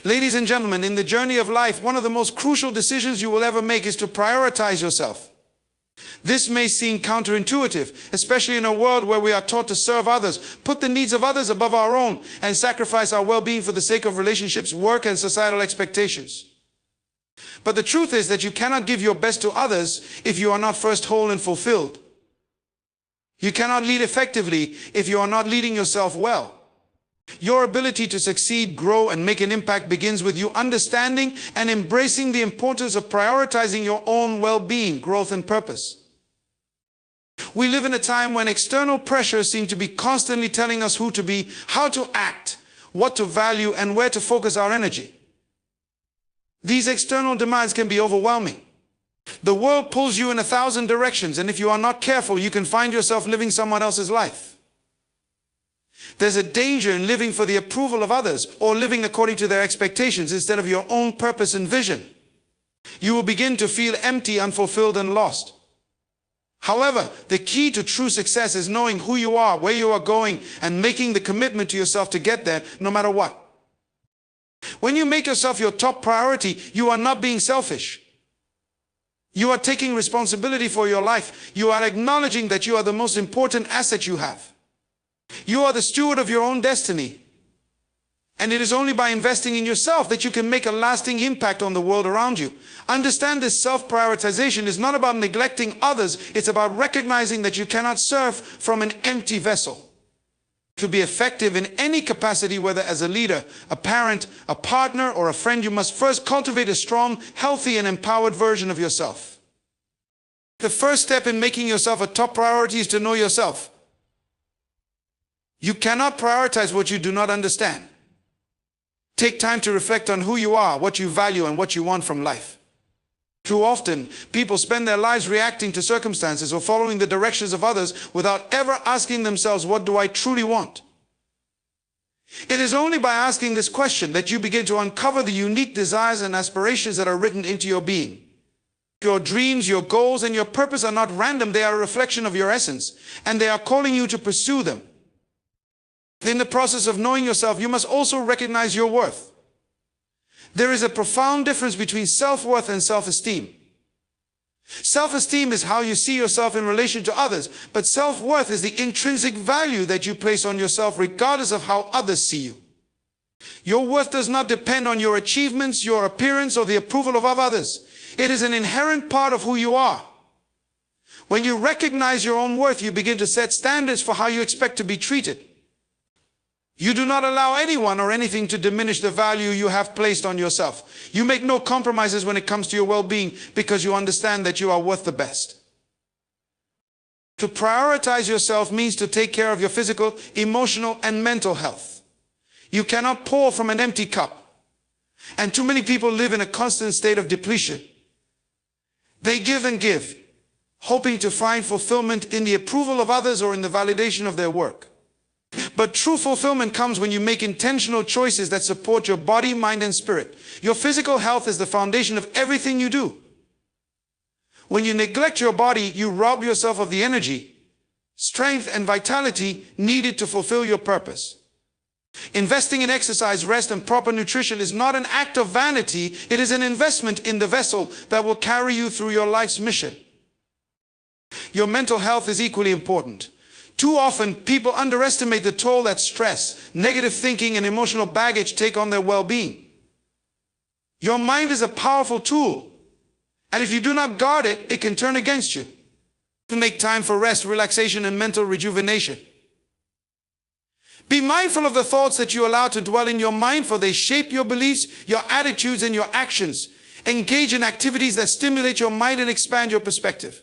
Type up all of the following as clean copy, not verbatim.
Ladies and gentlemen, in the journey of life, one of the most crucial decisions you will ever make is to prioritize yourself. This may seem counterintuitive, especially in a world where we are taught to serve others, put the needs of others above our own, and sacrifice our well-being for the sake of relationships, work, and societal expectations. But the truth is that you cannot give your best to others if you are not first whole and fulfilled. You cannot lead effectively if you are not leading yourself well. Your ability to succeed, grow, and make an impact begins with you understanding and embracing the importance of prioritizing your own well-being, growth, and purpose. We live in a time when external pressures seem to be constantly telling us who to be, how to act, what to value, and where to focus our energy. These external demands can be overwhelming. The world pulls you in 1,000 directions, and if you are not careful, you can find yourself living someone else's life. There's a danger in living for the approval of others or living according to their expectations instead of your own purpose and vision. You will begin to feel empty, unfulfilled, and lost. However, the key to true success is knowing who you are, where you are going, and making the commitment to yourself to get there no matter what. When you make yourself your top priority, you are not being selfish. You are taking responsibility for your life. You are acknowledging that you are the most important asset you have. You are the steward of your own destiny. And it is only by investing in yourself that you can make a lasting impact on the world around you. Understand this self-prioritization is not about neglecting others. It's about recognizing that you cannot serve from an empty vessel. To be effective in any capacity, whether as a leader, a parent, a partner, or a friend, you must first cultivate a strong, healthy, and empowered version of yourself. The first step in making yourself a top priority is to know yourself. You cannot prioritize what you do not understand. Take time to reflect on who you are, what you value, and what you want from life. Too often, people spend their lives reacting to circumstances or following the directions of others without ever asking themselves, what do I truly want? It is only by asking this question that you begin to uncover the unique desires and aspirations that are written into your being. Your dreams, your goals, and your purpose are not random. They are a reflection of your essence, and they are calling you to pursue them. In the process of knowing yourself, you must also recognize your worth. There is a profound difference between self-worth and self-esteem. Self-esteem is how you see yourself in relation to others, but self-worth is the intrinsic value that you place on yourself regardless of how others see you. Your worth does not depend on your achievements, your appearance, or the approval of others. It is an inherent part of who you are. When you recognize your own worth, you begin to set standards for how you expect to be treated. You do not allow anyone or anything to diminish the value you have placed on yourself. You make no compromises when it comes to your well-being because you understand that you are worth the best. To prioritize yourself means to take care of your physical, emotional, and mental health. You cannot pour from an empty cup. And too many people live in a constant state of depletion. They give and give, hoping to find fulfillment in the approval of others or in the validation of their work. But true fulfillment comes when you make intentional choices that support your body, mind, and spirit. Your physical health is the foundation of everything you do. When you neglect your body, you rob yourself of the energy, strength, and vitality needed to fulfill your purpose. Investing in exercise, rest, and proper nutrition is not an act of vanity. It is an investment in the vessel that will carry you through your life's mission. Your mental health is equally important. Too often, people underestimate the toll that stress, negative thinking, and emotional baggage take on their well-being. Your mind is a powerful tool, and if you do not guard it, it can turn against you. Make time for rest, relaxation, and mental rejuvenation. Be mindful of the thoughts that you allow to dwell in your mind, for they shape your beliefs, your attitudes, and your actions. Engage in activities that stimulate your mind and expand your perspective.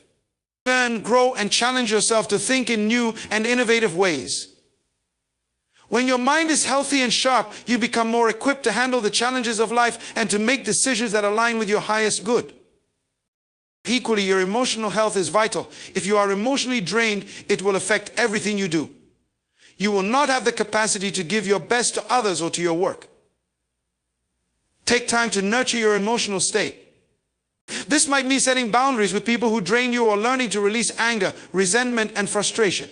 Learn, grow, and challenge yourself to think in new and innovative ways. When your mind is healthy and sharp, you become more equipped to handle the challenges of life and to make decisions that align with your highest good. Equally, your emotional health is vital. If you are emotionally drained, it will affect everything you do. You will not have the capacity to give your best to others or to your work. Take time to nurture your emotional state. This might mean setting boundaries with people who drain you or learning to release anger, resentment, and frustration.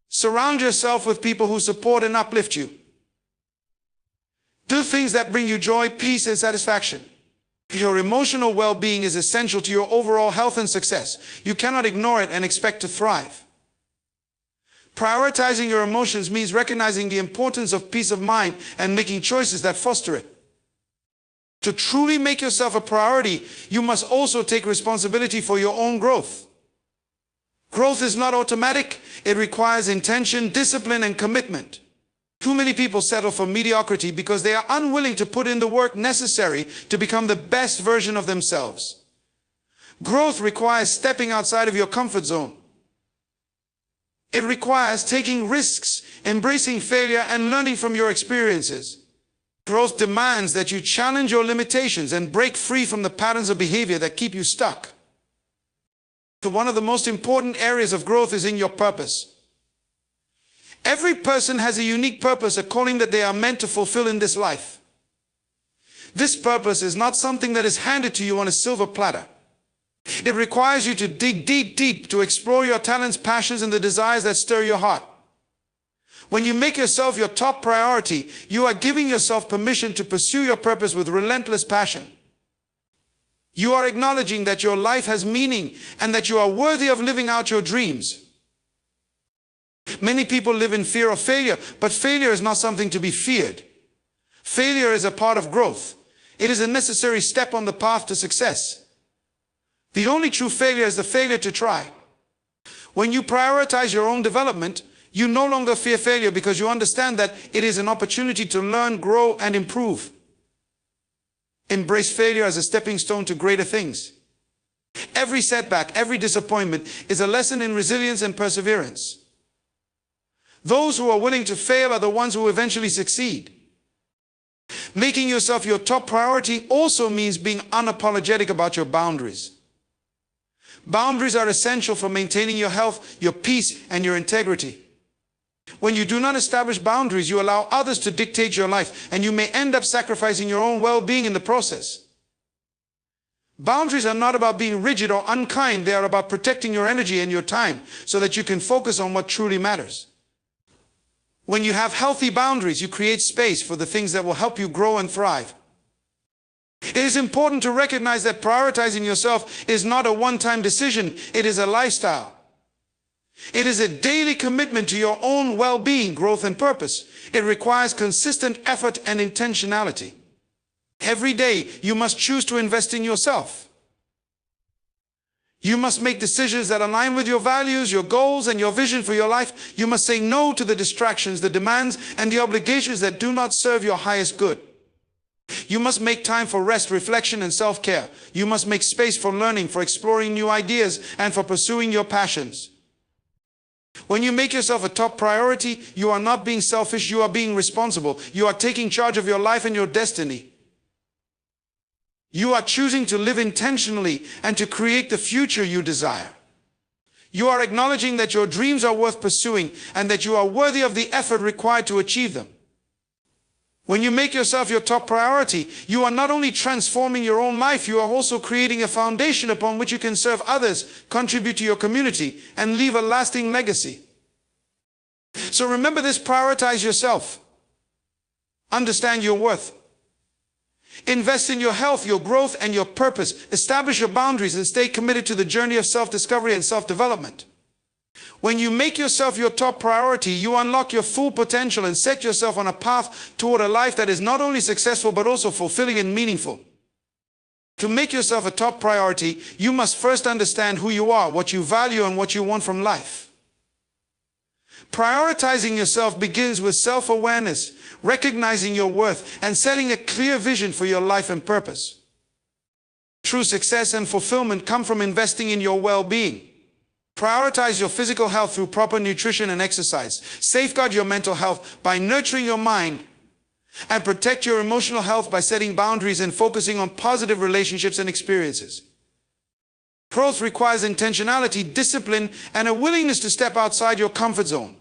Surround yourself with people who support and uplift you. Do things that bring you joy, peace, and satisfaction. Your emotional well-being is essential to your overall health and success. You cannot ignore it and expect to thrive. Prioritizing your emotions means recognizing the importance of peace of mind and making choices that foster it. To truly make yourself a priority, you must also take responsibility for your own growth. Growth is not automatic. It requires intention, discipline, and commitment. Too many people settle for mediocrity because they are unwilling to put in the work necessary to become the best version of themselves. Growth requires stepping outside of your comfort zone. It requires taking risks, embracing failure, and learning from your experiences. Growth demands that you challenge your limitations and break free from the patterns of behavior that keep you stuck. One of the most important areas of growth is in your purpose. Every person has a unique purpose, a calling that they are meant to fulfill in this life. This purpose is not something that is handed to you on a silver platter. It requires you to dig deep to explore your talents, passions, and the desires that stir your heart. When you make yourself your top priority, you are giving yourself permission to pursue your purpose with relentless passion. You are acknowledging that your life has meaning and that you are worthy of living out your dreams. Many people live in fear of failure, but failure is not something to be feared. Failure is a part of growth. It is a necessary step on the path to success. The only true failure is the failure to try. When you prioritize your own development, you no longer fear failure because you understand that it is an opportunity to learn, grow, and improve. Embrace failure as a stepping stone to greater things. Every setback, every disappointment is a lesson in resilience and perseverance. Those who are willing to fail are the ones who eventually succeed. Making yourself your top priority also means being unapologetic about your boundaries. Boundaries are essential for maintaining your health, your peace, and your integrity. When you do not establish boundaries, you allow others to dictate your life, and you may end up sacrificing your own well-being in the process. Boundaries are not about being rigid or unkind. They are about protecting your energy and your time so that you can focus on what truly matters. When you have healthy boundaries, you create space for the things that will help you grow and thrive. It is important to recognize that prioritizing yourself is not a one-time decision. It is a lifestyle. It is a daily commitment to your own well-being, growth, and purpose. It requires consistent effort and intentionality. Every day, you must choose to invest in yourself. You must make decisions that align with your values, your goals, and your vision for your life. You must say no to the distractions, the demands, and the obligations that do not serve your highest good. You must make time for rest, reflection, and self-care. You must make space for learning, for exploring new ideas, and for pursuing your passions. When you make yourself a top priority, you are not being selfish, you are being responsible. You are taking charge of your life and your destiny. You are choosing to live intentionally and to create the future you desire. You are acknowledging that your dreams are worth pursuing and that you are worthy of the effort required to achieve them. When you make yourself your top priority, you are not only transforming your own life, you are also creating a foundation upon which you can serve others, contribute to your community, and leave a lasting legacy. So remember this: prioritize yourself. Understand your worth. Invest in your health, your growth, and your purpose. Establish your boundaries and stay committed to the journey of self-discovery and self-development. When you make yourself your top priority, you unlock your full potential and set yourself on a path toward a life that is not only successful but also fulfilling and meaningful. To make yourself a top priority, you must first understand who you are, what you value, and what you want from life. Prioritizing yourself begins with self-awareness, recognizing your worth, and setting a clear vision for your life and purpose. True success and fulfillment come from investing in your well-being. Prioritize your physical health through proper nutrition and exercise. Safeguard your mental health by nurturing your mind. And protect your emotional health by setting boundaries and focusing on positive relationships and experiences. Growth requires intentionality, discipline, and a willingness to step outside your comfort zone.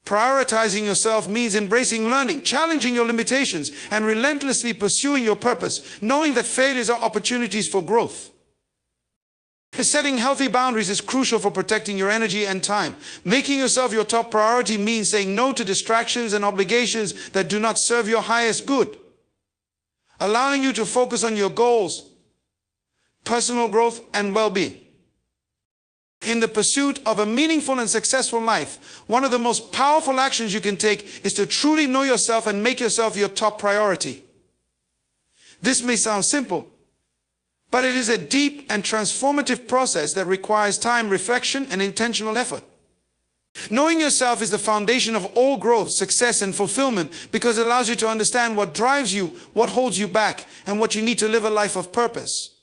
Prioritizing yourself means embracing learning, challenging your limitations, and relentlessly pursuing your purpose, knowing that failures are opportunities for growth. Setting healthy boundaries is crucial for protecting your energy and time. Making yourself your top priority means saying no to distractions and obligations that do not serve your highest good. Allowing you to focus on your goals, personal growth, and well-being. In the pursuit of a meaningful and successful life, one of the most powerful actions you can take is to truly know yourself and make yourself your top priority. This may sound simple, but it is a deep and transformative process that requires time, reflection, and intentional effort. Knowing yourself is the foundation of all growth, success, and fulfillment because it allows you to understand what drives you, what holds you back, and what you need to live a life of purpose.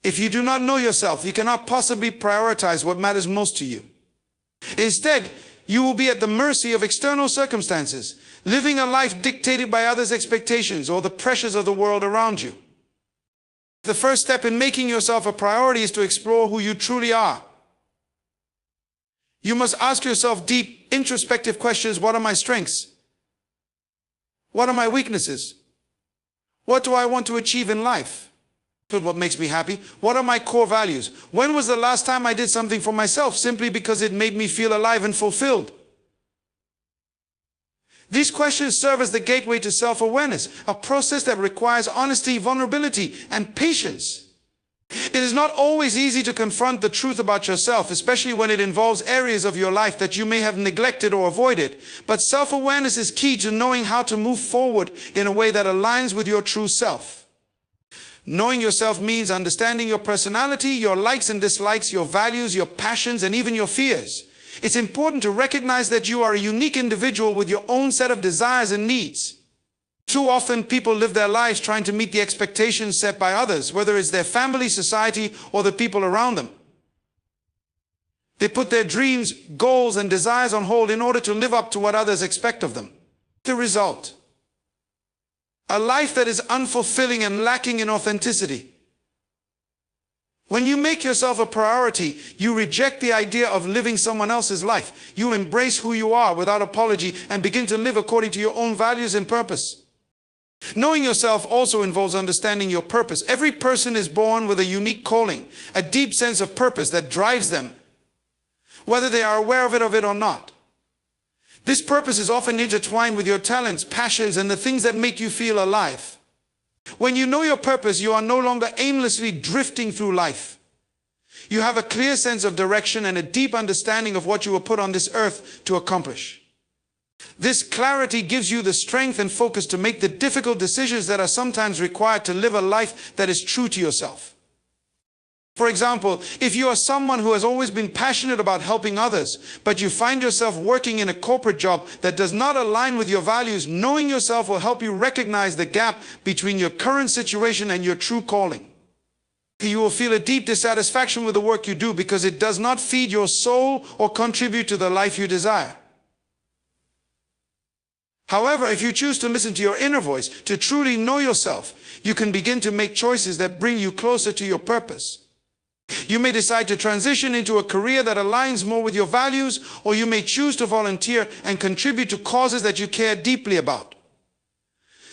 If you do not know yourself, you cannot possibly prioritize what matters most to you. Instead, you will be at the mercy of external circumstances, living a life dictated by others' expectations or the pressures of the world around you. The first step in making yourself a priority is to explore who you truly are. You must ask yourself deep, introspective questions. What are my strengths? What are my weaknesses? What do I want to achieve in life? What makes me happy? What are my core values? When was the last time I did something for myself simply because it made me feel alive and fulfilled? These questions serve as the gateway to self-awareness, a process that requires honesty, vulnerability, and patience. It is not always easy to confront the truth about yourself, especially when it involves areas of your life that you may have neglected or avoided. But self-awareness is key to knowing how to move forward in a way that aligns with your true self. Knowing yourself means understanding your personality, your likes and dislikes, your values, your passions, and even your fears. It's important to recognize that you are a unique individual with your own set of desires and needs. Too often, people live their lives trying to meet the expectations set by others, whether it's their family, society, or the people around them. They put their dreams, goals, and desires on hold in order to live up to what others expect of them. The result: a life that is unfulfilling and lacking in authenticity. When you make yourself a priority, you reject the idea of living someone else's life. You embrace who you are without apology and begin to live according to your own values and purpose. Knowing yourself also involves understanding your purpose. Every person is born with a unique calling, a deep sense of purpose that drives them, whether they are aware of it or not. This purpose is often intertwined with your talents, passions, and the things that make you feel alive. When you know your purpose, you are no longer aimlessly drifting through life. You have a clear sense of direction and a deep understanding of what you were put on this earth to accomplish. This clarity gives you the strength and focus to make the difficult decisions that are sometimes required to live a life that is true to yourself. For example, if you are someone who has always been passionate about helping others, but you find yourself working in a corporate job that does not align with your values, knowing yourself will help you recognize the gap between your current situation and your true calling. You will feel a deep dissatisfaction with the work you do because it does not feed your soul or contribute to the life you desire. However, if you choose to listen to your inner voice, to truly know yourself, you can begin to make choices that bring you closer to your purpose. You may decide to transition into a career that aligns more with your values, or you may choose to volunteer and contribute to causes that you care deeply about.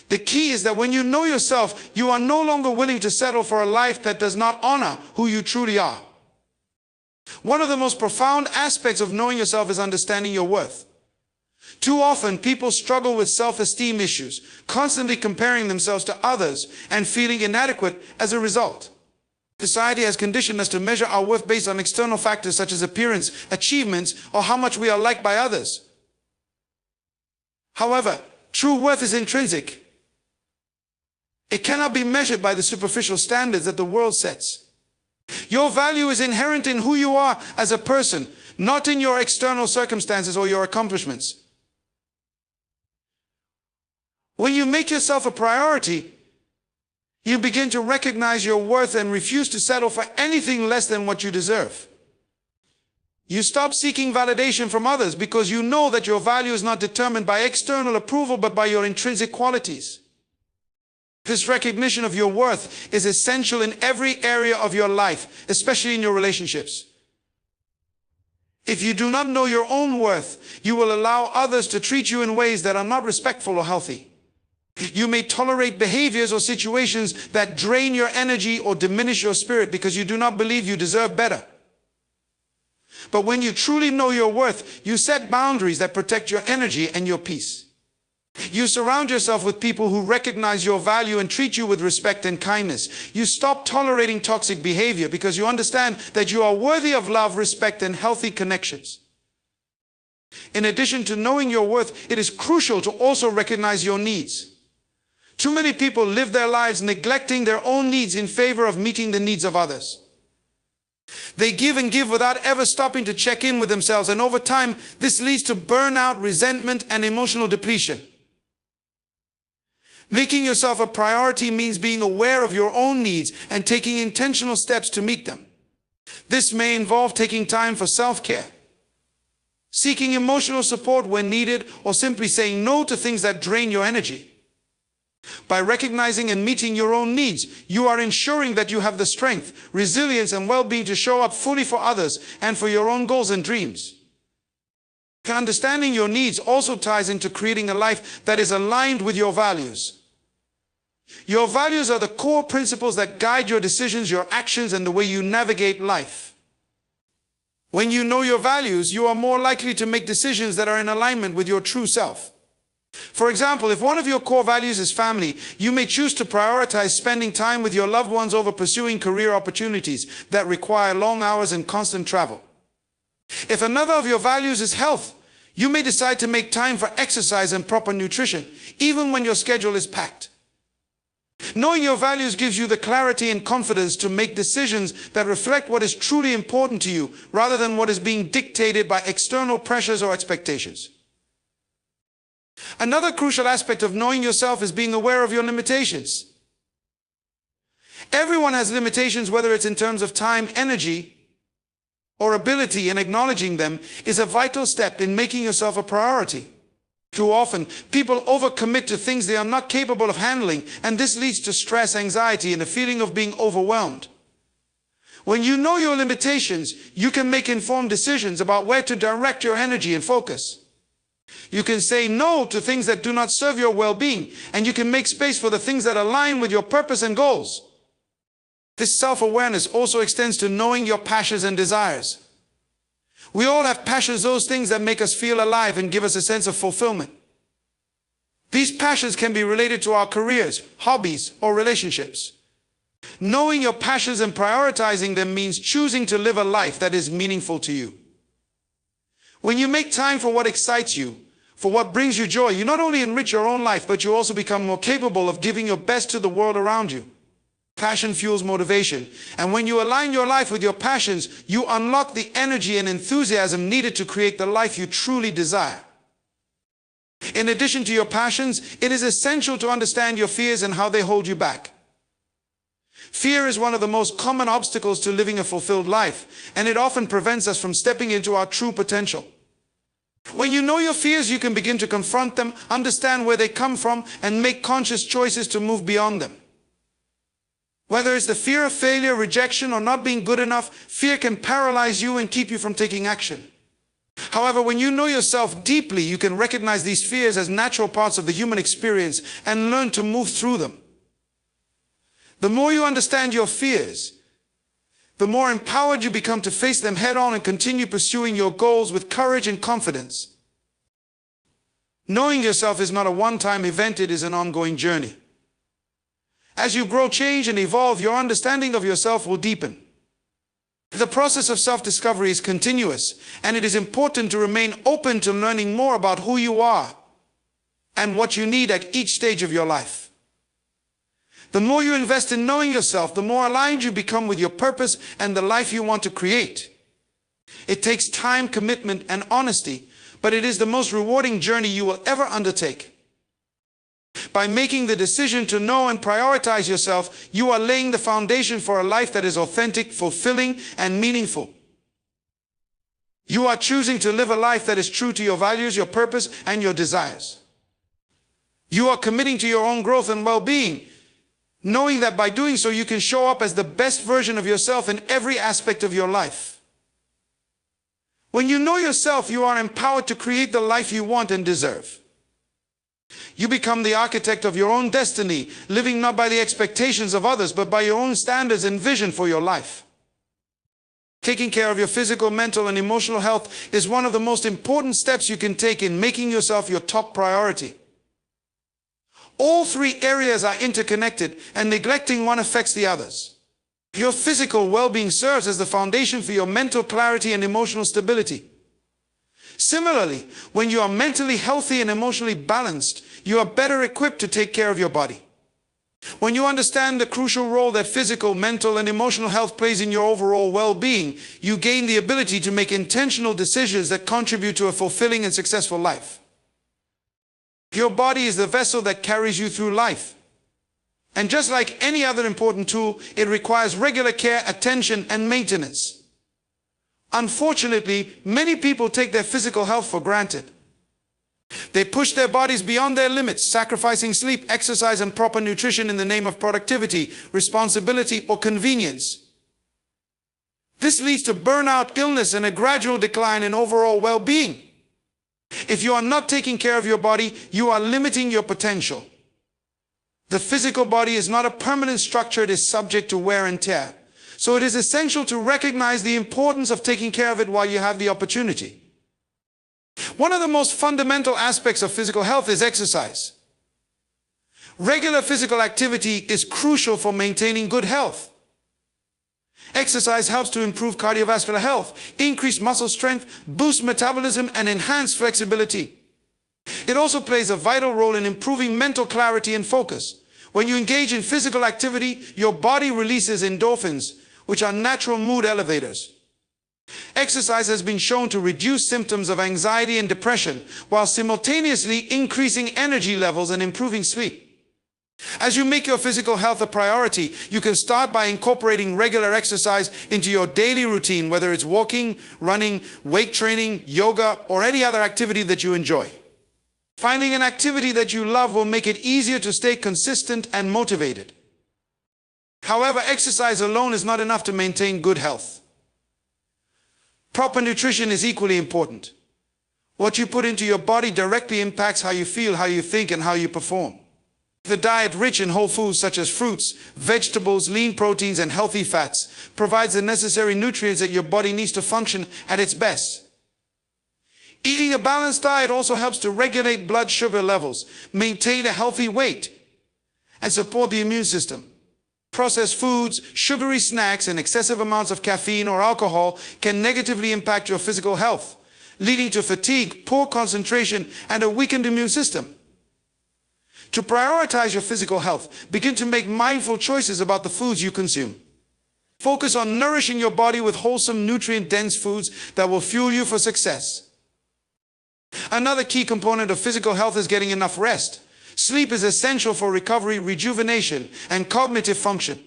The key is that when you know yourself, you are no longer willing to settle for a life that does not honor who you truly are. One of the most profound aspects of knowing yourself is understanding your worth. Too often, people struggle with self-esteem issues, constantly comparing themselves to others and feeling inadequate as a result. Society has conditioned us to measure our worth based on external factors such as appearance, achievements, or how much we are liked by others. However, true worth is intrinsic. It cannot be measured by the superficial standards that the world sets. Your value is inherent in who you are as a person, not in your external circumstances or your accomplishments. When you make yourself a priority, you begin to recognize your worth and refuse to settle for anything less than what you deserve. You stop seeking validation from others because you know that your value is not determined by external approval but by your intrinsic qualities. This recognition of your worth is essential in every area of your life, especially in your relationships. If you do not know your own worth, you will allow others to treat you in ways that are not respectful or healthy. You may tolerate behaviors or situations that drain your energy or diminish your spirit because you do not believe you deserve better. But when you truly know your worth, you set boundaries that protect your energy and your peace. You surround yourself with people who recognize your value and treat you with respect and kindness. You stop tolerating toxic behavior because you understand that you are worthy of love, respect, and healthy connections. In addition to knowing your worth, it is crucial to also recognize your needs. Too many people live their lives neglecting their own needs in favor of meeting the needs of others. They give and give without ever stopping to check in with themselves, and over time, this leads to burnout, resentment, and emotional depletion. Making yourself a priority means being aware of your own needs and taking intentional steps to meet them. This may involve taking time for self-care, seeking emotional support when needed, or simply saying no to things that drain your energy. By recognizing and meeting your own needs, you are ensuring that you have the strength, resilience, and well-being to show up fully for others and for your own goals and dreams. Understanding your needs also ties into creating a life that is aligned with your values. Your values are the core principles that guide your decisions, your actions, and the way you navigate life. When you know your values, you are more likely to make decisions that are in alignment with your true self. For example, if one of your core values is family, you may choose to prioritize spending time with your loved ones over pursuing career opportunities that require long hours and constant travel. If another of your values is health, you may decide to make time for exercise and proper nutrition, even when your schedule is packed. Knowing your values gives you the clarity and confidence to make decisions that reflect what is truly important to you, rather than what is being dictated by external pressures or expectations. Another crucial aspect of knowing yourself is being aware of your limitations. Everyone has limitations, whether it's in terms of time, energy, or ability, and acknowledging them is a vital step in making yourself a priority. Too often, people overcommit to things they are not capable of handling, and this leads to stress, anxiety, and a feeling of being overwhelmed. When you know your limitations, you can make informed decisions about where to direct your energy and focus. You can say no to things that do not serve your well-being, and you can make space for the things that align with your purpose and goals. This self-awareness also extends to knowing your passions and desires. We all have passions, those things that make us feel alive and give us a sense of fulfillment. These passions can be related to our careers, hobbies, or relationships. Knowing your passions and prioritizing them means choosing to live a life that is meaningful to you. When you make time for what excites you, for what brings you joy, you not only enrich your own life, but you also become more capable of giving your best to the world around you. Passion fuels motivation, and when you align your life with your passions, you unlock the energy and enthusiasm needed to create the life you truly desire. In addition to your passions, it is essential to understand your fears and how they hold you back. Fear is one of the most common obstacles to living a fulfilled life, and it often prevents us from stepping into our true potential. When you know your fears, you can begin to confront them, understand where they come from, and make conscious choices to move beyond them. Whether it's the fear of failure, rejection, or not being good enough, fear can paralyze you and keep you from taking action. However, when you know yourself deeply, you can recognize these fears as natural parts of the human experience and learn to move through them. The more you understand your fears, the more empowered you become to face them head on and continue pursuing your goals with courage and confidence. Knowing yourself is not a one-time event, it is an ongoing journey. As you grow, change, and evolve, your understanding of yourself will deepen. The process of self-discovery is continuous, and it is important to remain open to learning more about who you are and what you need at each stage of your life. The more you invest in knowing yourself, the more aligned you become with your purpose and the life you want to create. It takes time, commitment, and honesty, but it is the most rewarding journey you will ever undertake. By making the decision to know and prioritize yourself, you are laying the foundation for a life that is authentic, fulfilling, and meaningful. You are choosing to live a life that is true to your values, your purpose, and your desires. You are committing to your own growth and well-being, knowing that by doing so you can show up as the best version of yourself in every aspect of your life. When you know yourself, you are empowered to create the life you want and deserve. You become the architect of your own destiny, living not by the expectations of others, but by your own standards and vision for your life. Taking care of your physical, mental, and emotional health is one of the most important steps you can take in making yourself your top priority. All three areas are interconnected, and neglecting one affects the others. Your physical well-being serves as the foundation for your mental clarity and emotional stability. Similarly, when you are mentally healthy and emotionally balanced, you are better equipped to take care of your body. When you understand the crucial role that physical, mental, and emotional health plays in your overall well-being, you gain the ability to make intentional decisions that contribute to a fulfilling and successful life. Your body is the vessel that carries you through life. And just like any other important tool, it requires regular care, attention, and maintenance. Unfortunately, many people take their physical health for granted. They push their bodies beyond their limits, sacrificing sleep, exercise, and proper nutrition in the name of productivity, responsibility, or convenience. This leads to burnout, illness, and a gradual decline in overall well-being. If you are not taking care of your body, you are limiting your potential. The physical body is not a permanent structure, it is subject to wear and tear. So it is essential to recognize the importance of taking care of it while you have the opportunity. One of the most fundamental aspects of physical health is exercise. Regular physical activity is crucial for maintaining good health. Exercise helps to improve cardiovascular health, increase muscle strength, boost metabolism, and enhance flexibility. It also plays a vital role in improving mental clarity and focus. When you engage in physical activity, your body releases endorphins, which are natural mood elevators. Exercise has been shown to reduce symptoms of anxiety and depression, while simultaneously increasing energy levels and improving sleep. As you make your physical health a priority, you can start by incorporating regular exercise into your daily routine, whether it's walking, running, weight training, yoga, or any other activity that you enjoy. Finding an activity that you love will make it easier to stay consistent and motivated. However, exercise alone is not enough to maintain good health. Proper nutrition is equally important. What you put into your body directly impacts how you feel, how you think, and how you perform. The diet rich in whole foods such as fruits, vegetables, lean proteins, and healthy fats provides the necessary nutrients that your body needs to function at its best. Eating a balanced diet also helps to regulate blood sugar levels, maintain a healthy weight, and support the immune system. Processed foods, sugary snacks, and excessive amounts of caffeine or alcohol can negatively impact your physical health, leading to fatigue, poor concentration, and a weakened immune system. To prioritize your physical health, begin to make mindful choices about the foods you consume. Focus on nourishing your body with wholesome, nutrient-dense foods that will fuel you for success. Another key component of physical health is getting enough rest. Sleep is essential for recovery, rejuvenation, and cognitive function.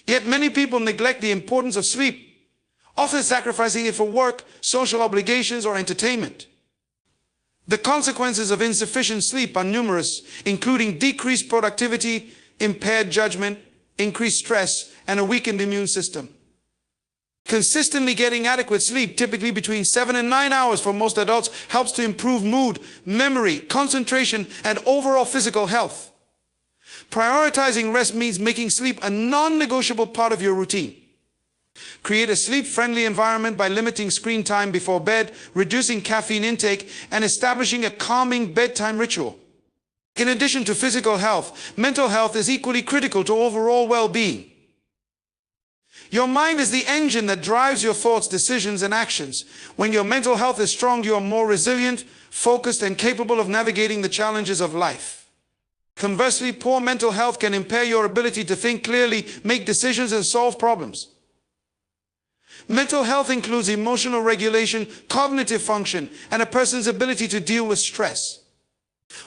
Yet many people neglect the importance of sleep, often sacrificing it for work, social obligations, or entertainment. The consequences of insufficient sleep are numerous, including decreased productivity, impaired judgment, increased stress, and a weakened immune system. Consistently getting adequate sleep, typically between 7 and 9 hours for most adults, helps to improve mood, memory, concentration, and overall physical health. Prioritizing rest means making sleep a non-negotiable part of your routine. Create a sleep-friendly environment by limiting screen time before bed, reducing caffeine intake, and establishing a calming bedtime ritual. In addition to physical health, mental health is equally critical to overall well-being. Your mind is the engine that drives your thoughts, decisions, and actions. When your mental health is strong, you are more resilient, focused, and capable of navigating the challenges of life. Conversely, poor mental health can impair your ability to think clearly, make decisions, and solve problems. Mental health includes emotional regulation, cognitive function, and a person's ability to deal with stress.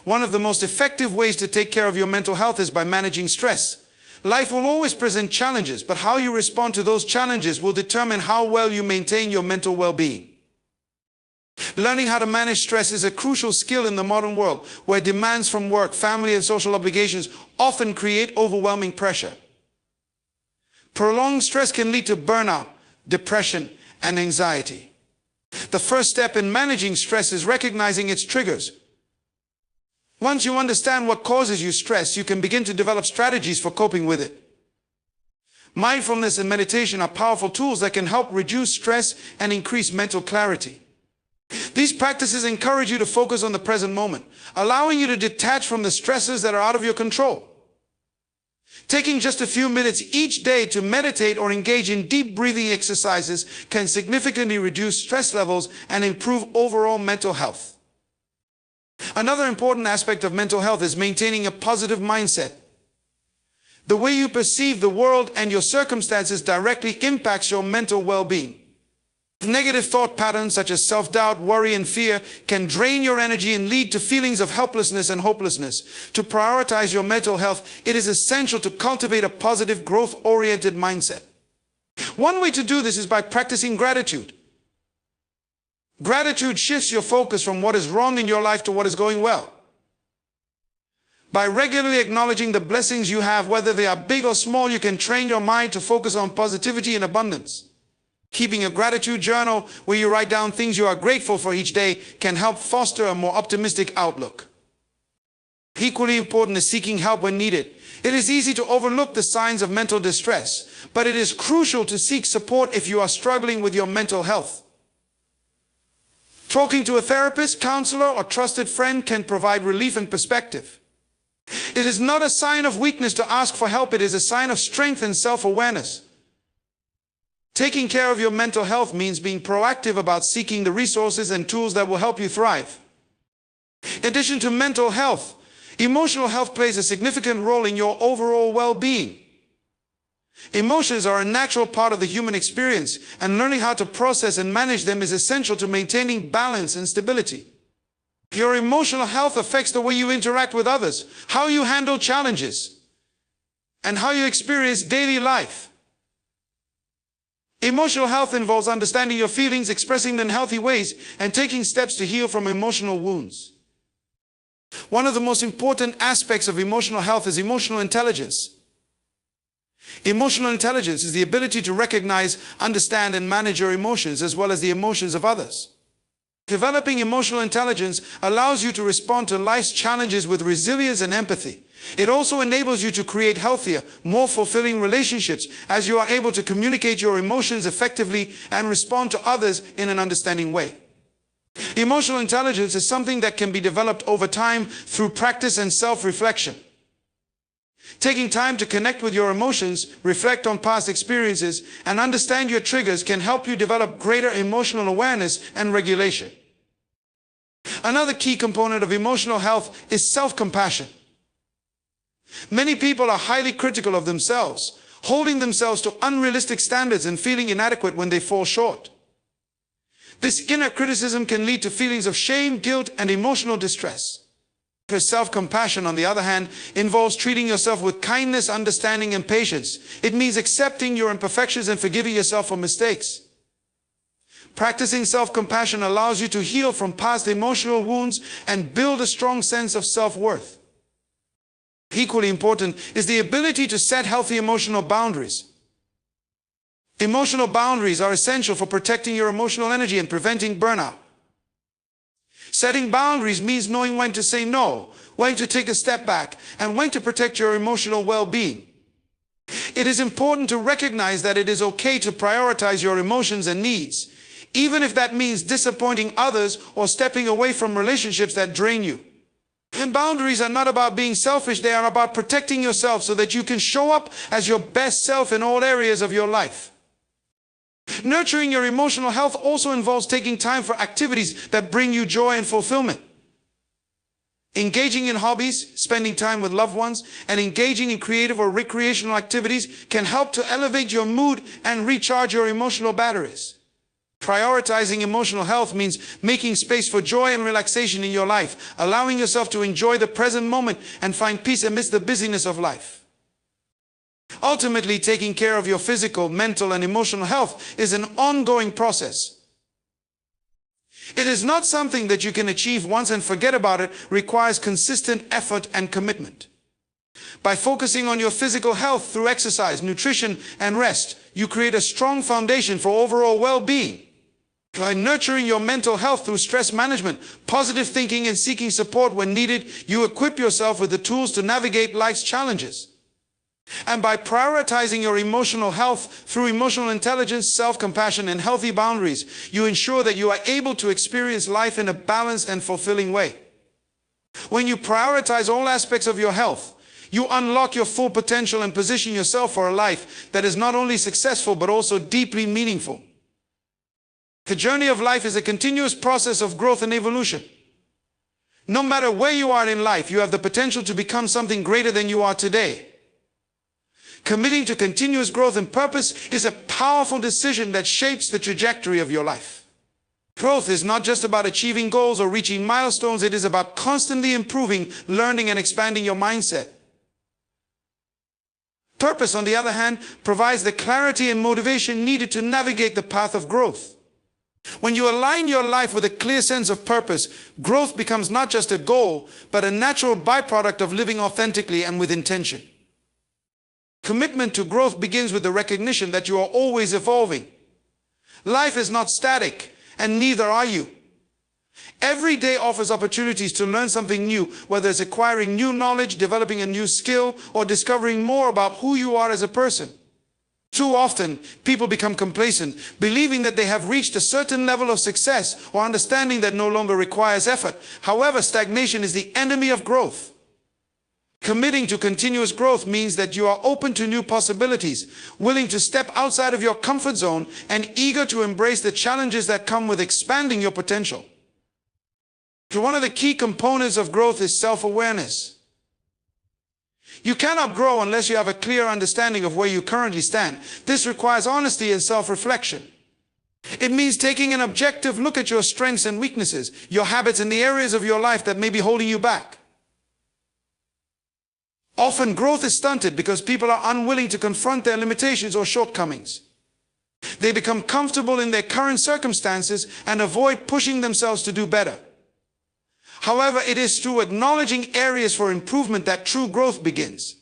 One of the most effective ways to take care of your mental health is by managing stress. Life will always present challenges, but how you respond to those challenges will determine how well you maintain your mental well-being. Learning how to manage stress is a crucial skill in the modern world, where demands from work, family, and social obligations often create overwhelming pressure. Prolonged stress can lead to burnout, depression, and anxiety. The first step in managing stress is recognizing its triggers. Once you understand what causes you stress, you can begin to develop strategies for coping with it. Mindfulness and meditation are powerful tools that can help reduce stress and increase mental clarity. These practices encourage you to focus on the present moment, allowing you to detach from the stresses that are out of your control. Taking just a few minutes each day to meditate or engage in deep breathing exercises can significantly reduce stress levels and improve overall mental health. Another important aspect of mental health is maintaining a positive mindset. The way you perceive the world and your circumstances directly impacts your mental well-being. Negative thought patterns such as self-doubt, worry, and fear can drain your energy and lead to feelings of helplessness and hopelessness. To prioritize your mental health, it is essential to cultivate a positive, growth-oriented mindset. One way to do this is by practicing gratitude. Gratitude shifts your focus from what is wrong in your life to what is going well. By regularly acknowledging the blessings you have, whether they are big or small, you can train your mind to focus on positivity and abundance. Keeping a gratitude journal where you write down things you are grateful for each day can help foster a more optimistic outlook. Equally important is seeking help when needed. It is easy to overlook the signs of mental distress, but it is crucial to seek support if you are struggling with your mental health. Talking to a therapist, counselor, or trusted friend can provide relief and perspective. It is not a sign of weakness to ask for help. It is a sign of strength and self-awareness. Taking care of your mental health means being proactive about seeking the resources and tools that will help you thrive. In addition to mental health, emotional health plays a significant role in your overall well-being. Emotions are a natural part of the human experience, and learning how to process and manage them is essential to maintaining balance and stability. Your emotional health affects the way you interact with others, how you handle challenges, and how you experience daily life. Emotional health involves understanding your feelings, expressing them in healthy ways, and taking steps to heal from emotional wounds. One of the most important aspects of emotional health is emotional intelligence. Emotional intelligence is the ability to recognize, understand, and manage your emotions as well as the emotions of others. Developing emotional intelligence allows you to respond to life's challenges with resilience and empathy. It also enables you to create healthier, more fulfilling relationships as you are able to communicate your emotions effectively and respond to others in an understanding way. Emotional intelligence is something that can be developed over time through practice and self-reflection. Taking time to connect with your emotions, reflect on past experiences, and understand your triggers can help you develop greater emotional awareness and regulation. Another key component of emotional health is self-compassion. Many people are highly critical of themselves, holding themselves to unrealistic standards and feeling inadequate when they fall short. This inner criticism can lead to feelings of shame, guilt, and emotional distress. Self-compassion, on the other hand, involves treating yourself with kindness, understanding, and patience. It means accepting your imperfections and forgiving yourself for mistakes. Practicing self-compassion allows you to heal from past emotional wounds and build a strong sense of self-worth. Equally important is the ability to set healthy emotional boundaries. Emotional boundaries are essential for protecting your emotional energy and preventing burnout. Setting boundaries means knowing when to say no, when to take a step back, and when to protect your emotional well-being. It is important to recognize that it is okay to prioritize your emotions and needs, even if that means disappointing others or stepping away from relationships that drain you. And boundaries are not about being selfish, they are about protecting yourself so that you can show up as your best self in all areas of your life. Nurturing your emotional health also involves taking time for activities that bring you joy and fulfillment. Engaging in hobbies, spending time with loved ones, and engaging in creative or recreational activities can help to elevate your mood and recharge your emotional batteries. Prioritizing emotional health means making space for joy and relaxation in your life, allowing yourself to enjoy the present moment and find peace amidst the busyness of life. Ultimately, taking care of your physical, mental, and emotional health is an ongoing process. It is not something that you can achieve once and forget about. It requires consistent effort and commitment. By focusing on your physical health through exercise, nutrition, and rest, you create a strong foundation for overall well-being. By nurturing your mental health through stress management, positive thinking, and seeking support when needed, you equip yourself with the tools to navigate life's challenges. And by prioritizing your emotional health through emotional intelligence, self-compassion, and healthy boundaries, you ensure that you are able to experience life in a balanced and fulfilling way. When you prioritize all aspects of your health, you unlock your full potential and position yourself for a life that is not only successful but also deeply meaningful. The journey of life is a continuous process of growth and evolution. No matter where you are in life, you have the potential to become something greater than you are today. Committing to continuous growth and purpose is a powerful decision that shapes the trajectory of your life. Growth is not just about achieving goals or reaching milestones, it is about constantly improving, learning, and expanding your mindset. Purpose, on the other hand, provides the clarity and motivation needed to navigate the path of growth. When you align your life with a clear sense of purpose, growth becomes not just a goal, but a natural byproduct of living authentically and with intention. Commitment to growth begins with the recognition that you are always evolving. Life is not static, and neither are you. Every day offers opportunities to learn something new, whether it's acquiring new knowledge, developing a new skill, or discovering more about who you are as a person. Too often, people become complacent, believing that they have reached a certain level of success or understanding that no longer requires effort. However, stagnation is the enemy of growth. Committing to continuous growth means that you are open to new possibilities, willing to step outside of your comfort zone, and eager to embrace the challenges that come with expanding your potential. So one of the key components of growth is self-awareness. You cannot grow unless you have a clear understanding of where you currently stand. This requires honesty and self-reflection. It means taking an objective look at your strengths and weaknesses, your habits, and the areas of your life that may be holding you back. Often growth is stunted because people are unwilling to confront their limitations or shortcomings. They become comfortable in their current circumstances and avoid pushing themselves to do better. However, it is through acknowledging areas for improvement that true growth begins.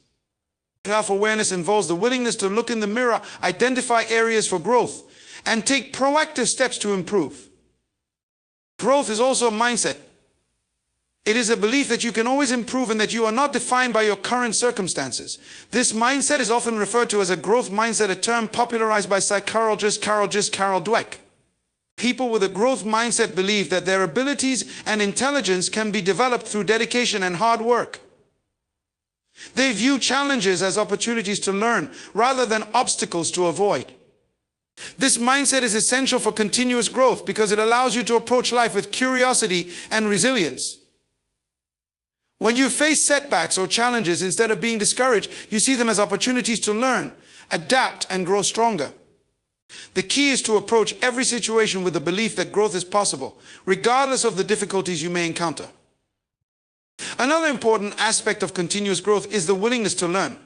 Self-awareness involves the willingness to look in the mirror, identify areas for growth, and take proactive steps to improve. Growth is also a mindset. It is a belief that you can always improve and that you are not defined by your current circumstances. This mindset is often referred to as a growth mindset, a term popularized by psychologist Carol Dweck. People with a growth mindset believe that their abilities and intelligence can be developed through dedication and hard work. They view challenges as opportunities to learn rather than obstacles to avoid. This mindset is essential for continuous growth because it allows you to approach life with curiosity and resilience. When you face setbacks or challenges, instead of being discouraged, you see them as opportunities to learn, adapt, and grow stronger. The key is to approach every situation with the belief that growth is possible, regardless of the difficulties you may encounter. Another important aspect of continuous growth is the willingness to learn.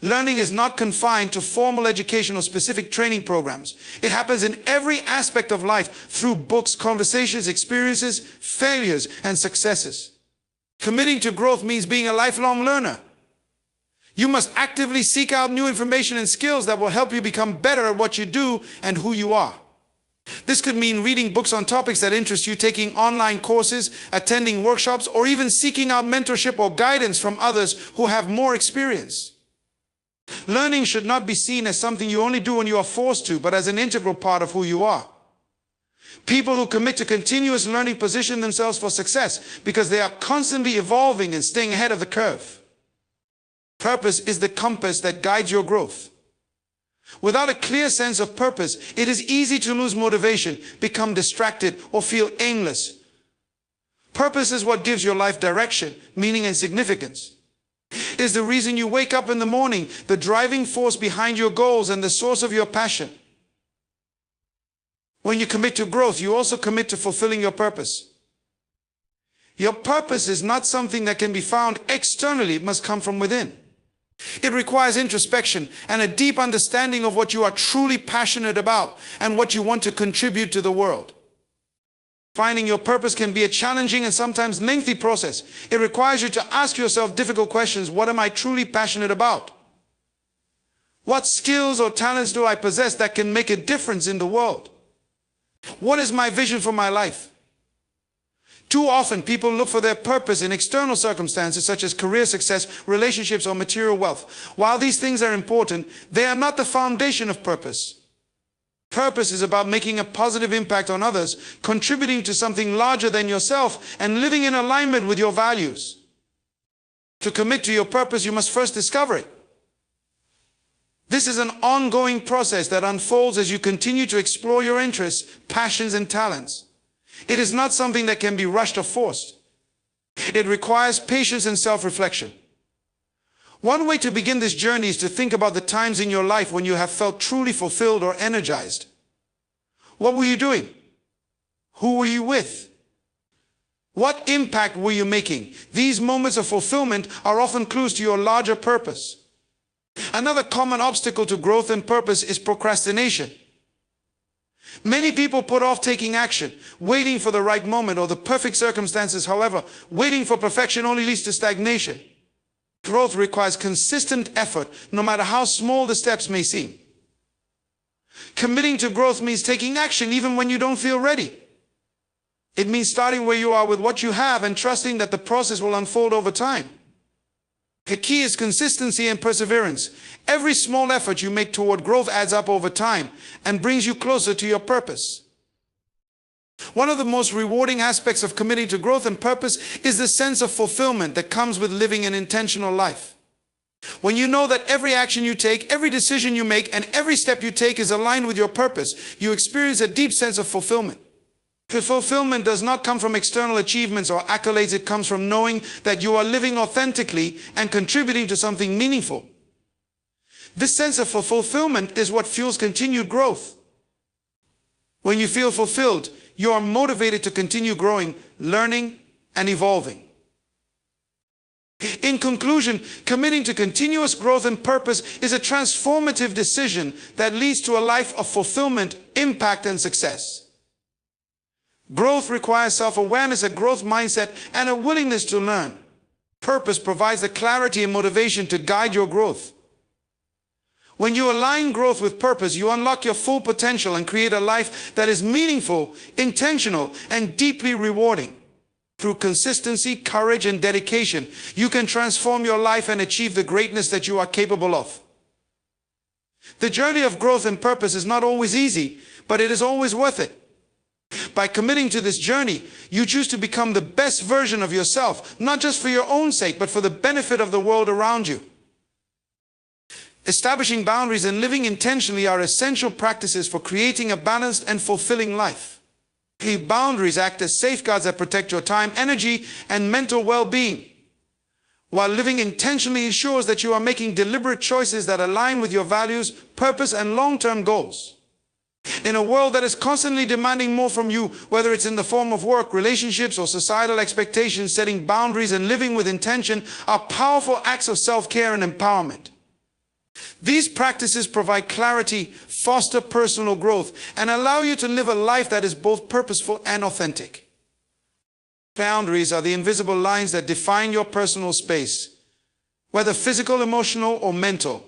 Learning is not confined to formal education or specific training programs. It happens in every aspect of life through books, conversations, experiences, failures, and successes. Committing to growth means being a lifelong learner. You must actively seek out new information and skills that will help you become better at what you do and who you are. This could mean reading books on topics that interest you, taking online courses, attending workshops, or even seeking out mentorship or guidance from others who have more experience. Learning should not be seen as something you only do when you are forced to, but as an integral part of who you are. People who commit to continuous learning position themselves for success because they are constantly evolving and staying ahead of the curve. Purpose is the compass that guides your growth. Without a clear sense of purpose, it is easy to lose motivation, become distracted, or feel aimless. Purpose is what gives your life direction, meaning, and significance. It is the reason you wake up in the morning, the driving force behind your goals, and the source of your passion. When you commit to growth, you also commit to fulfilling your purpose. Your purpose is not something that can be found externally, it must come from within. It requires introspection and a deep understanding of what you are truly passionate about and what you want to contribute to the world. Finding your purpose can be a challenging and sometimes lengthy process. It requires you to ask yourself difficult questions. What am I truly passionate about? What skills or talents do I possess that can make a difference in the world? What is my vision for my life? Too often, people look for their purpose in external circumstances such as career success, relationships, or material wealth. While these things are important, they are not the foundation of purpose. Purpose is about making a positive impact on others, contributing to something larger than yourself, and living in alignment with your values. To commit to your purpose, you must first discover it. This is an ongoing process that unfolds as you continue to explore your interests, passions, and talents. It is not something that can be rushed or forced. It requires patience and self-reflection. One way to begin this journey is to think about the times in your life when you have felt truly fulfilled or energized. What were you doing? Who were you with? What impact were you making? These moments of fulfillment are often clues to your larger purpose. Another common obstacle to growth and purpose is procrastination. Many people put off taking action, waiting for the right moment or the perfect circumstances. However, waiting for perfection only leads to stagnation. Growth requires consistent effort, no matter how small the steps may seem. Committing to growth means taking action even when you don't feel ready. It means starting where you are with what you have and trusting that the process will unfold over time. The key is consistency and perseverance. Every small effort you make toward growth adds up over time and brings you closer to your purpose. One of the most rewarding aspects of committing to growth and purpose is the sense of fulfillment that comes with living an intentional life. When you know that every action you take, every decision you make, and every step you take is aligned with your purpose, you experience a deep sense of fulfillment. The fulfillment does not come from external achievements or accolades. It comes from knowing that you are living authentically and contributing to something meaningful. This sense of fulfillment is what fuels continued growth. When you feel fulfilled, you are motivated to continue growing, learning, and evolving. In conclusion, committing to continuous growth and purpose is a transformative decision that leads to a life of fulfillment, impact, and success. Growth requires self-awareness, a growth mindset, and a willingness to learn. Purpose provides the clarity and motivation to guide your growth. When you align growth with purpose, you unlock your full potential and create a life that is meaningful, intentional, and deeply rewarding. Through consistency, courage, and dedication, you can transform your life and achieve the greatness that you are capable of. The journey of growth and purpose is not always easy, but it is always worth it. By committing to this journey, you choose to become the best version of yourself, not just for your own sake, but for the benefit of the world around you. Establishing boundaries and living intentionally are essential practices for creating a balanced and fulfilling life. Boundaries act as safeguards that protect your time, energy, and mental well-being, while living intentionally ensures that you are making deliberate choices that align with your values, purpose, and long-term goals. In a world that is constantly demanding more from you, whether it's in the form of work, relationships, or societal expectations, setting boundaries and living with intention are powerful acts of self-care and empowerment. These practices provide clarity, foster personal growth, and allow you to live a life that is both purposeful and authentic. Boundaries are the invisible lines that define your personal space, whether physical, emotional, or mental.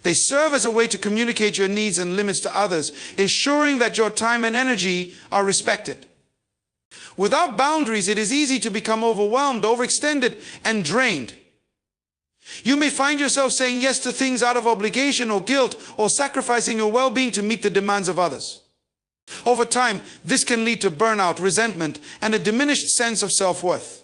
They serve as a way to communicate your needs and limits to others, ensuring that your time and energy are respected. Without boundaries, it is easy to become overwhelmed, overextended, and drained. You may find yourself saying yes to things out of obligation or guilt, or sacrificing your well-being to meet the demands of others. Over time, this can lead to burnout, resentment, and a diminished sense of self-worth.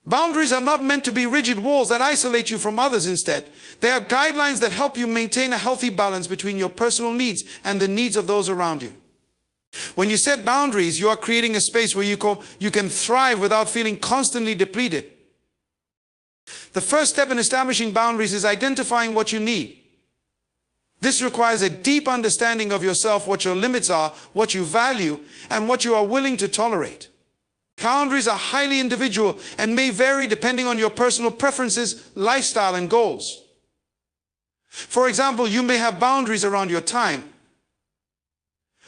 Boundaries are not meant to be rigid walls that isolate you from others. Instead, they are guidelines that help you maintain a healthy balance between your personal needs and the needs of those around you. When you set boundaries, you are creating a space where you can thrive without feeling constantly depleted. The first step in establishing boundaries is identifying what you need. This requires a deep understanding of yourself, what your limits are, what you value, and what you are willing to tolerate. Boundaries are highly individual and may vary depending on your personal preferences, lifestyle, and goals. For example, you may have boundaries around your time,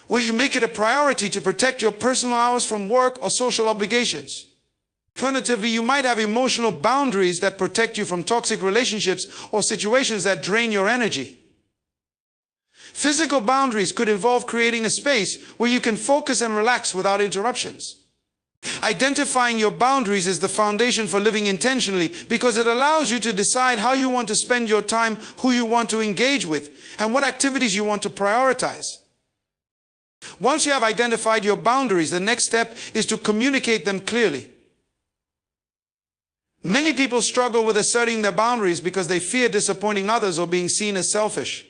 where you make it a priority to protect your personal hours from work or social obligations. Alternatively, you might have emotional boundaries that protect you from toxic relationships or situations that drain your energy. Physical boundaries could involve creating a space where you can focus and relax without interruptions. Identifying your boundaries is the foundation for living intentionally because it allows you to decide how you want to spend your time, who you want to engage with, and what activities you want to prioritize. Once you have identified your boundaries, the next step is to communicate them clearly. Many people struggle with asserting their boundaries because they fear disappointing others or being seen as selfish.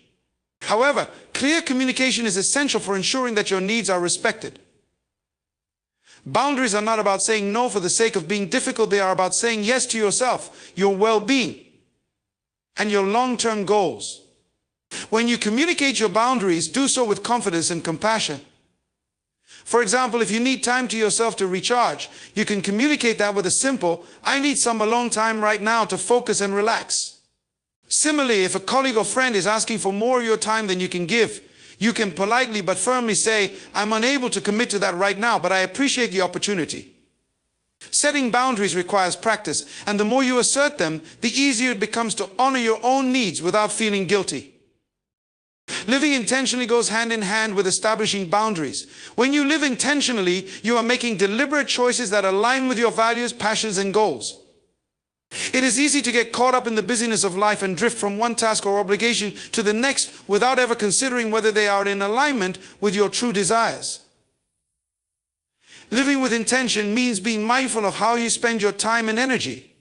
However, clear communication is essential for ensuring that your needs are respected. Boundaries are not about saying no for the sake of being difficult. They are about saying yes to yourself, your well-being, and your long-term goals. When you communicate your boundaries, do so with confidence and compassion. For example, if you need time to yourself to recharge, you can communicate that with a simple, "I need some alone time right now to focus and relax." Similarly, if a colleague or friend is asking for more of your time than you can give, you can politely but firmly say, "I'm unable to commit to that right now, but I appreciate the opportunity." Setting boundaries requires practice, and the more you assert them, the easier it becomes to honor your own needs without feeling guilty. Living intentionally goes hand in hand with establishing boundaries. When you live intentionally, you are making deliberate choices that align with your values, passions, and goals. It is easy to get caught up in the busyness of life and drift from one task or obligation to the next without ever considering whether they are in alignment with your true desires. Living with intention means being mindful of how you spend your time and energy.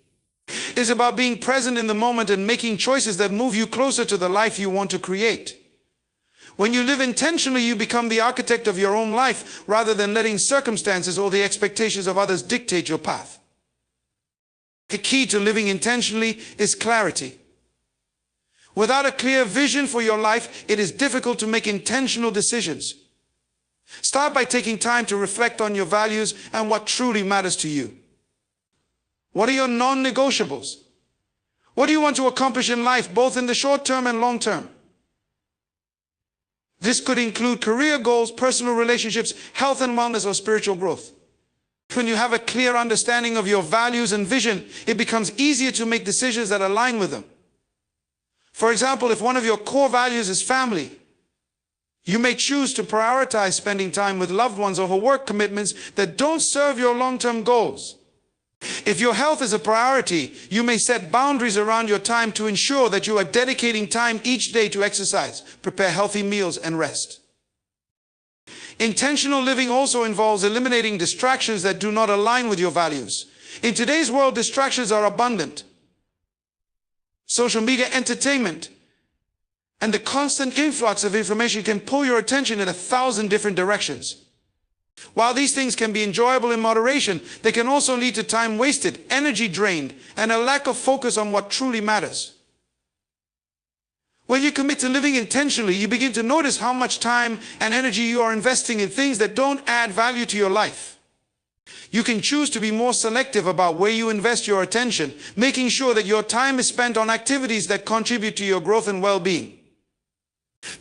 It is about being present in the moment and making choices that move you closer to the life you want to create. When you live intentionally, you become the architect of your own life rather than letting circumstances or the expectations of others dictate your path. The key to living intentionally is clarity. Without a clear vision for your life, it is difficult to make intentional decisions. Start by taking time to reflect on your values and what truly matters to you. What are your non-negotiables? What do you want to accomplish in life, both in the short term and long term? This could include career goals, personal relationships, health and wellness, or spiritual growth. When you have a clear understanding of your values and vision, it becomes easier to make decisions that align with them. For example, if one of your core values is family, you may choose to prioritize spending time with loved ones over work commitments that don't serve your long-term goals. If your health is a priority, you may set boundaries around your time to ensure that you are dedicating time each day to exercise, prepare healthy meals, and rest. Intentional living also involves eliminating distractions that do not align with your values. In today's world, distractions are abundant. Social media, entertainment, and the constant influx of information can pull your attention in 1,000 different directions. While these things can be enjoyable in moderation, they can also lead to time wasted, energy drained, and a lack of focus on what truly matters. When you commit to living intentionally, you begin to notice how much time and energy you are investing in things that don't add value to your life. You can choose to be more selective about where you invest your attention, making sure that your time is spent on activities that contribute to your growth and well-being.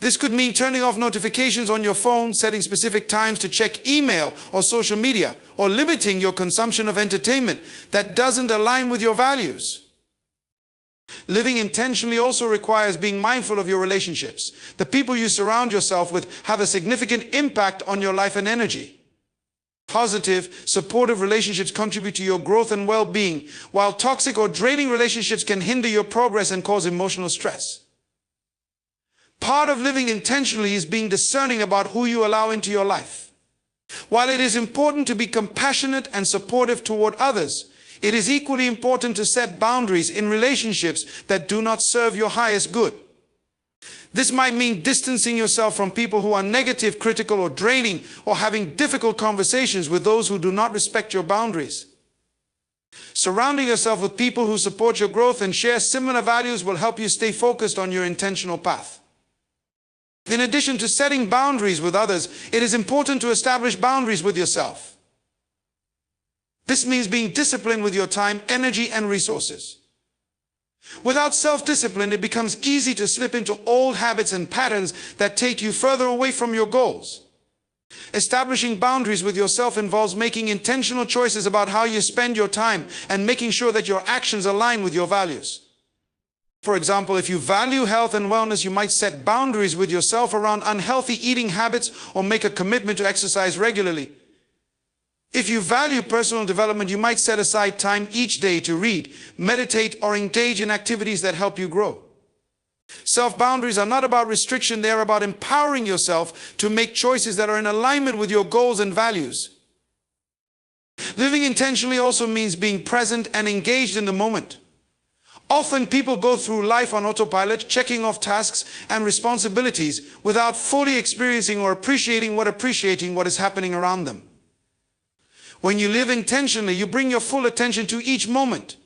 This could mean turning off notifications on your phone, setting specific times to check email or social media, or limiting your consumption of entertainment that doesn't align with your values. Living intentionally also requires being mindful of your relationships. The people you surround yourself with have a significant impact on your life and energy. Positive, supportive relationships contribute to your growth and well-being, while toxic or draining relationships can hinder your progress and cause emotional stress. Part of living intentionally is being discerning about who you allow into your life. While it is important to be compassionate and supportive toward others, it is equally important to set boundaries in relationships that do not serve your highest good. This might mean distancing yourself from people who are negative, critical, or draining, or having difficult conversations with those who do not respect your boundaries. Surrounding yourself with people who support your growth and share similar values will help you stay focused on your intentional path. In addition to setting boundaries with others, it is important to establish boundaries with yourself. This means being disciplined with your time, energy, and resources. Without self-discipline, it becomes easy to slip into old habits and patterns that take you further away from your goals. Establishing boundaries with yourself involves making intentional choices about how you spend your time and making sure that your actions align with your values. For example, if you value health and wellness, you might set boundaries with yourself around unhealthy eating habits or make a commitment to exercise regularly. If you value personal development, you might set aside time each day to read, meditate, or engage in activities that help you grow. Self-boundaries are not about restriction, they are about empowering yourself to make choices that are in alignment with your goals and values. Living intentionally also means being present and engaged in the moment. Often people go through life on autopilot, checking off tasks and responsibilities without fully experiencing or appreciating what is happening around them. When you live intentionally, you bring your full attention to each moment.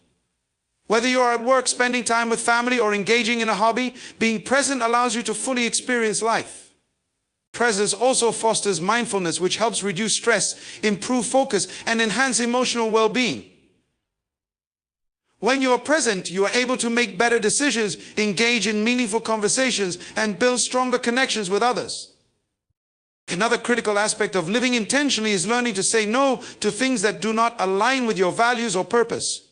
Whether you are at work, spending time with family, or engaging in a hobby, being present allows you to fully experience life. Presence also fosters mindfulness, which helps reduce stress, improve focus, and enhance emotional well-being. When you are present, you are able to make better decisions, engage in meaningful conversations, and build stronger connections with others. Another critical aspect of living intentionally is learning to say no to things that do not align with your values or purpose.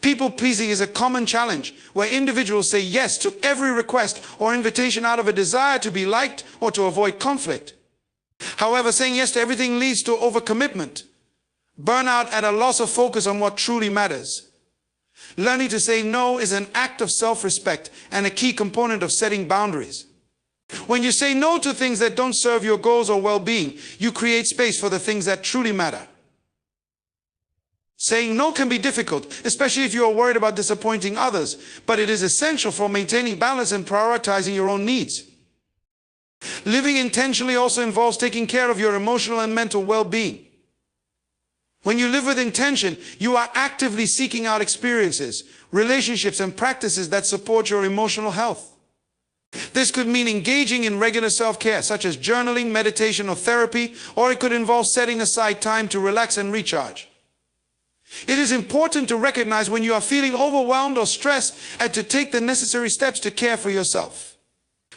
People-pleasing is a common challenge, where individuals say yes to every request or invitation out of a desire to be liked or to avoid conflict. However, saying yes to everything leads to overcommitment, burnout, and a loss of focus on what truly matters. Learning to say no is an act of self-respect and a key component of setting boundaries. When you say no to things that don't serve your goals or well-being, you create space for the things that truly matter. Saying no can be difficult, especially if you are worried about disappointing others, but it is essential for maintaining balance and prioritizing your own needs. Living intentionally also involves taking care of your emotional and mental well-being. When you live with intention, you are actively seeking out experiences, relationships, and practices that support your emotional health. This could mean engaging in regular self-care, such as journaling, meditation, or therapy, or it could involve setting aside time to relax and recharge. It is important to recognize when you are feeling overwhelmed or stressed and to take the necessary steps to care for yourself.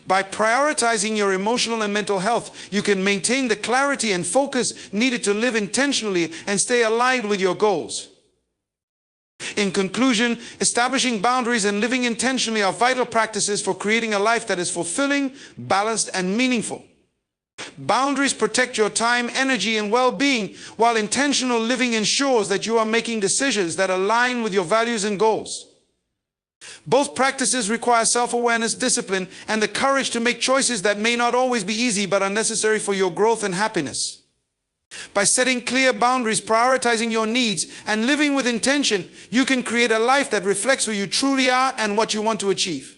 By prioritizing your emotional and mental health, you can maintain the clarity and focus needed to live intentionally and stay aligned with your goals. In conclusion, establishing boundaries and living intentionally are vital practices for creating a life that is fulfilling, balanced, and meaningful. Boundaries protect your time, energy, and well-being, while intentional living ensures that you are making decisions that align with your values and goals. Both practices require self-awareness, discipline, and the courage to make choices that may not always be easy but are necessary for your growth and happiness. By setting clear boundaries, prioritizing your needs, and living with intention, you can create a life that reflects who you truly are and what you want to achieve.